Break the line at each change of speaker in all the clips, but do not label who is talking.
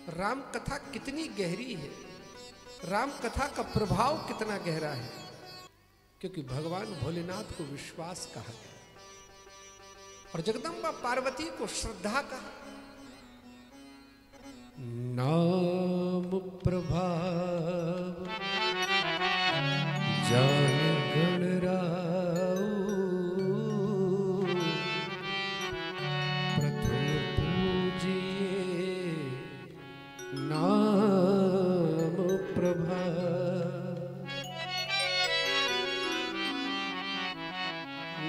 राम कथा कितनी गहरी है, राम कथा का प्रभाव कितना गहरा है, क्योंकि भगवान भोलेनाथ को विश्वास कहा गया और जगदम्बा पार्वती को श्रद्धा कहा। नाम प्रभाव जान गण राउ, प्रथम पूजिए नाम प्रभाव।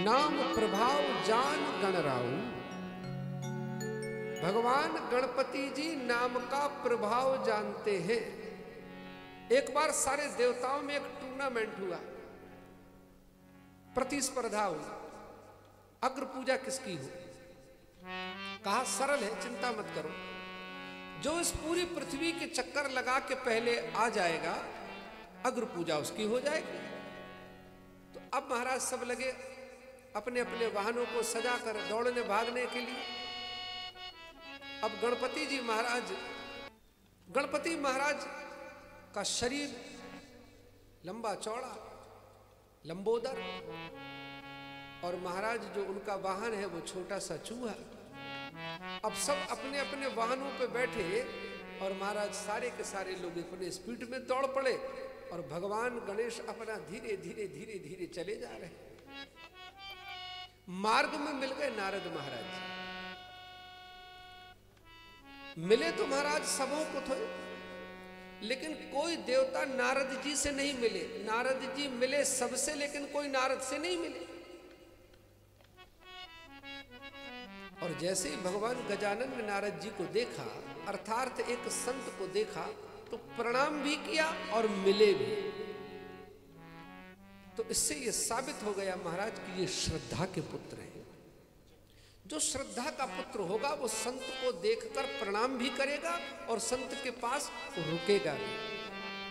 नाम प्रभाव जान गण राउ, भगवान गणपति जी नाम का प्रभाव जानते हैं। एक बार सारे देवताओं में एक टूर्नामेंट हुआ, प्रतिस्पर्धा हुई, अग्र पूजा किसकी हो। कहा सरल है, चिंता मत करो, जो इस पूरी पृथ्वी के चक्कर लगा के पहले आ जाएगा अग्र पूजा उसकी हो जाएगी। तो अब महाराज सब लगे अपने अपने वाहनों को सजा कर दौड़ने भागने के लिए। अब गणपति महाराज का शरीर लंबा चौड़ा लंबोदर, और महाराज जो उनका वाहन है वो छोटा सा चूहा। अब सब अपने अपने वाहनों पे बैठे और महाराज सारे के सारे लोग अपने स्पीड में दौड़ पड़े और भगवान गणेश अपना धीरे धीरे धीरे धीरे चले जा रहे। मार्ग में मिल गए नारद महाराज। मिले तो महाराज सबों को थे, लेकिन कोई देवता नारद जी से नहीं मिले। नारद जी मिले सबसे, लेकिन कोई नारद से नहीं मिले। और जैसे ही भगवान गजानन ने नारद जी को देखा, अर्थात एक संत को देखा, तो प्रणाम भी किया और मिले भी। तो इससे यह साबित हो गया महाराज कि ये श्रद्धा के पुत्र हैं। जो श्रद्धा का पुत्र होगा वो संत को देखकर प्रणाम भी करेगा और संत के पास रुकेगा भी।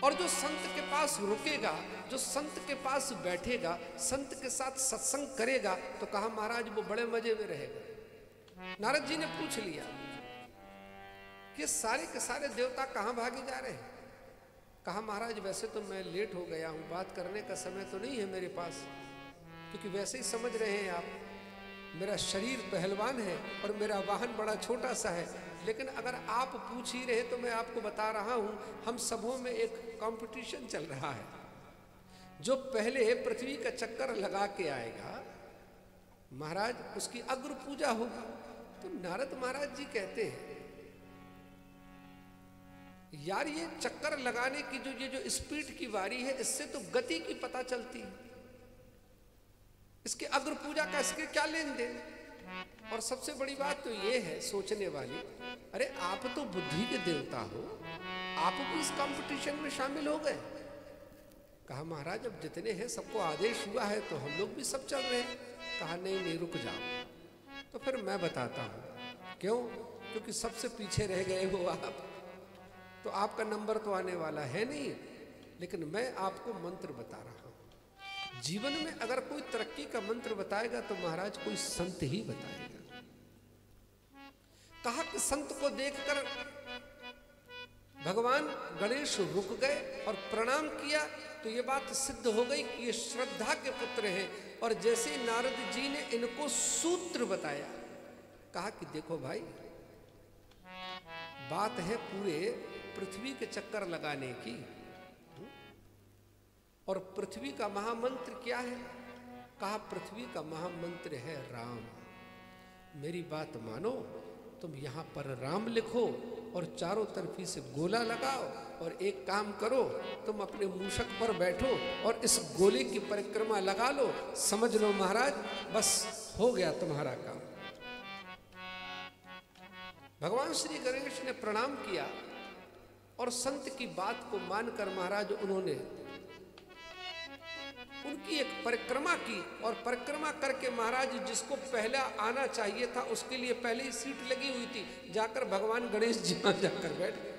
और जो संत के पास रुकेगा, जो संत के पास बैठेगा, संत के साथ सत्संग करेगा, तो कहा महाराज वो बड़े मजे में रहेगा। नारद जी ने पूछ लिया कि सारे के सारे देवता कहां भागे जा रहे हैं। कहा महाराज वैसे तो मैं लेट हो गया हूं, बात करने का समय तो नहीं है मेरे पास, क्योंकि वैसे ही समझ रहे हैं आप मेरा शरीर पहलवान है और मेरा वाहन बड़ा छोटा सा है। लेकिन अगर आप पूछ ही रहे तो मैं आपको बता रहा हूं, हम सबों में एक कंपटीशन चल रहा है। जो पहले पृथ्वी का चक्कर लगा के आएगा महाराज उसकी अग्र पूजा होगी। तो नारद महाराज जी कहते हैं यार ये चक्कर लगाने की जो स्पीड की वारी है, इससे तो गति की पता चलती है, इसके अग्र पूजा का इसके क्या लेन देन। और सबसे बड़ी बात तो ये है सोचने वाली, अरे आप तो बुद्धि के देवता हो, आप भी इस कंपटीशन में शामिल हो गए। कहा महाराज अब जितने हैं सबको आदेश हुआ है तो हम लोग भी सब चल रहे हैं। कहा नहीं नहीं रुक जाओ। तो फिर मैं बताता हूं क्यों, क्योंकि सबसे पीछे रह गए हो आप, तो आपका नंबर तो आने वाला है नहीं। लेकिन मैं आपको मंत्र बता रहा हूं। जीवन में अगर कोई तरक्की का मंत्र बताएगा तो महाराज कोई संत ही बताएगा। कहा कि संत को देखकर भगवान गणेश रुक गए और प्रणाम किया, तो ये बात सिद्ध हो गई कि ये श्रद्धा के पुत्र हैं। और जैसे नारद जी ने इनको सूत्र बताया, कहा कि देखो भाई बात है पूरे पृथ्वी के चक्कर लगाने की, और पृथ्वी का महामंत्र क्या है। कहा पृथ्वी का महामंत्र है राम। मेरी बात मानो, तुम यहां पर राम लिखो और चारों तरफी से गोला लगाओ, और एक काम करो, तुम अपने मूषक पर बैठो और इस गोले की परिक्रमा लगा लो। समझ लो महाराज बस हो गया तुम्हारा काम। भगवान श्री गणेश ने प्रणाम किया और संत की बात को मानकर महाराज उन्होंने उनकी एक परिक्रमा की, और परिक्रमा करके महाराज जिसको पहला आना चाहिए था उसके लिए पहले ही सीट लगी हुई थी, जाकर भगवान गणेश जी वहां जाकर बैठ गए।